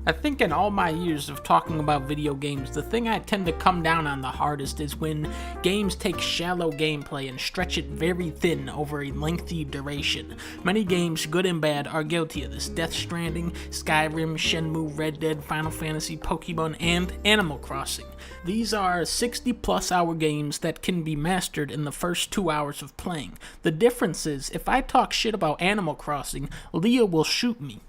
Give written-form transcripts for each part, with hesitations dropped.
I think in all my years of talking about video games, the thing I tend to come down on the hardest is when games take shallow gameplay and stretch it very thin over a lengthy duration. Many games, good and bad, are guilty of this. Death Stranding, Skyrim, Shenmue, Red Dead, Final Fantasy, Pokemon, and Animal Crossing. These are 60+ hour games that can be mastered in the first 2 hours of playing. The difference is, if I talk shit about Animal Crossing, Leah will shoot me.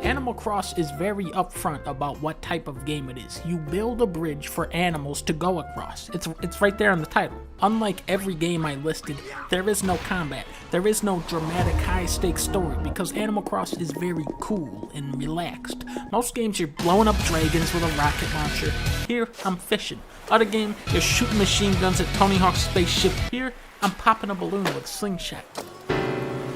Animal Cross is very upfront about what type of game it is. You build a bridge for animals to go across. It's right there in the title. Unlike every game I listed, there is no combat. There is no dramatic high-stakes story because Animal Cross is very cool and relaxed. Most games you're blowing up dragons with a rocket launcher. Here, I'm fishing. Other game, you're shooting machine guns at Tony Hawk's spaceship. Here, I'm popping a balloon with a slingshot.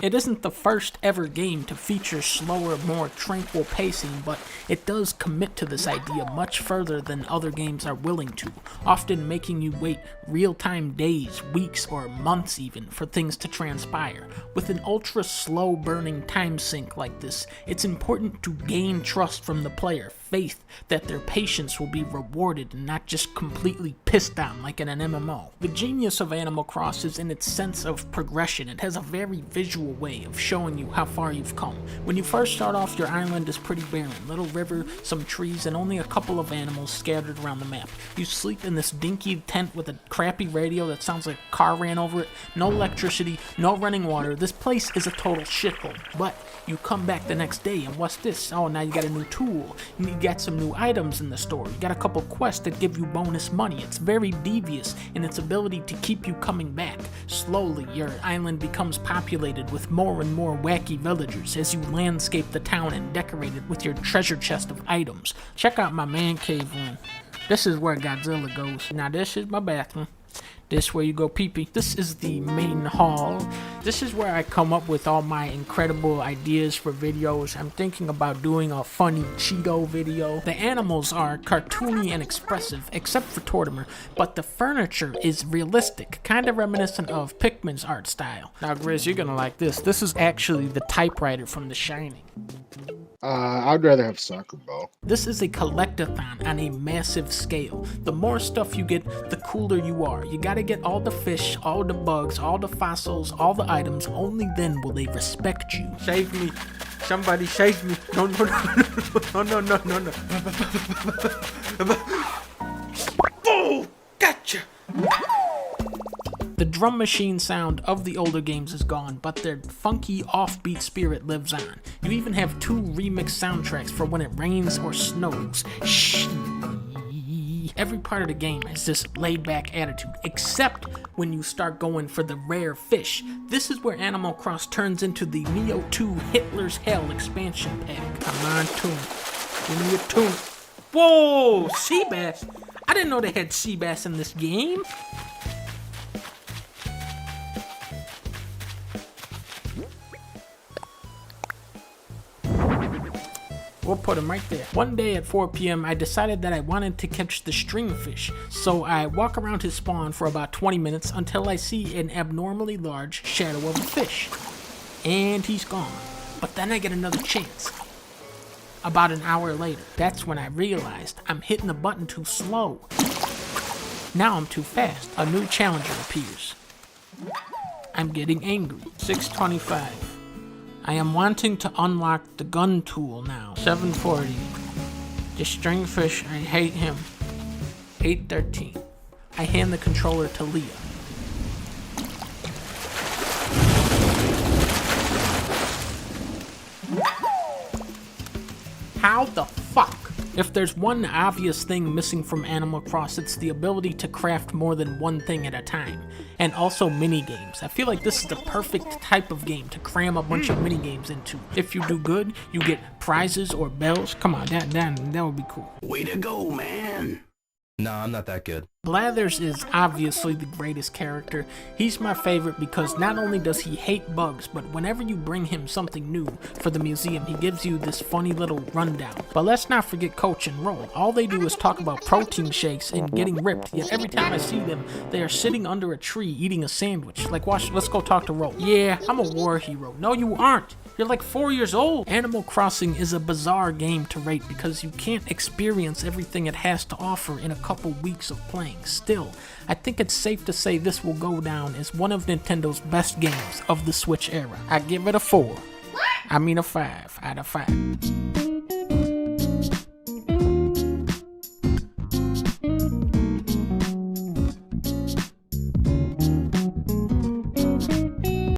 It isn't the first ever game to feature slower, more tranquil pacing, but it does commit to this idea much further than other games are willing to, often making you wait real-time days, weeks, or months even for things to transpire. With an ultra slow burning time sink like this, it's important to gain trust from the player, faith that their patience will be rewarded and not just completely pissed on like in an MMO. The genius of Animal Cross is in its sense of progression. It has a very visual way of showing you how far you've come. When you first start off, your island is pretty barren. Little river, some trees, and only a couple of animals scattered around the map. You sleep in this dinky tent with a crappy radio that sounds like a car ran over it, no electricity, no running water. This place is a total shithole. But you come back the next day and what's this? Oh, now you got a new tool. You got some new items in the store. You got a couple quests that give you bonus money. It's very devious in its ability to keep you coming back. Slowly, your island becomes populated with more and more wacky villagers as you landscape the town and decorate it with your treasure chest of items. Check out my man cave room. This is where Godzilla goes. Now this is my bathroom. This where you go pee-pee. This is the main hall. This is where I come up with all my incredible ideas for videos. I'm thinking about doing a funny Cheeto video. The animals are cartoony and expressive, except for Tortimer, but the furniture is realistic, kind of reminiscent of Pikmin's art style. Now Grizz, you're gonna like this. This is actually the typewriter from The Shining. I'd rather have soccer ball. This is a collectathon on a massive scale. The more stuff you get, the cooler you are. You gotta get all the fish, all the bugs, all the fossils, all the items. Only then will they respect you. Save me. Somebody save me. No, no, no, no, no, no, no. Oh, gotcha. The drum machine sound of the older games is gone, but their funky offbeat spirit lives on. You even have 2 remixed soundtracks for when it rains or snows. Shh. Every part of the game has this laid-back attitude, except when you start going for the rare fish. This is where Animal Cross turns into the Neo 2 Hitler's Hell expansion pack. Come on, tune. Give me a tune. Whoa, sea bass. I didn't know they had sea bass in this game. We'll put him right there. One day at 4 p.m. I decided that I wanted to catch the stringfish, so I walk around his spawn for about 20 minutes until I see an abnormally large shadow of a fish. And he's gone. But then I get another chance. About an hour later, that's when I realized I'm hitting the button too slow. Now I'm too fast. A new challenger appears. I'm getting angry. 6:25. I am wanting to unlock the gun tool now. 7:40. The stringfish, I hate him. 8:13. I hand the controller to Leah. How the fuck? If there's one obvious thing missing from Animal Cross, it's the ability to craft more than one thing at a time. And also mini-games. I feel like this is the perfect type of game to cram a bunch of mini-games into. If you do good, you get prizes or bells. Come on, that would be cool. Way to go, man. Nah, I'm not that good. Blathers is obviously the greatest character. He's my favorite because not only does he hate bugs, but whenever you bring him something new for the museum, he gives you this funny little rundown. But let's not forget Coach and Roll. All they do is talk about protein shakes and getting ripped, yet every time I see them, they are sitting under a tree eating a sandwich. Like, watch, let's go talk to Roll. Yeah, I'm a war hero. No, you aren't. You're like 4 years old. Animal Crossing is a bizarre game to rate because you can't experience everything it has to offer in a couple weeks of playing. Still, I think it's safe to say this will go down as one of Nintendo's best games of the Switch era. I give it a 4. I mean a 5 out of 5.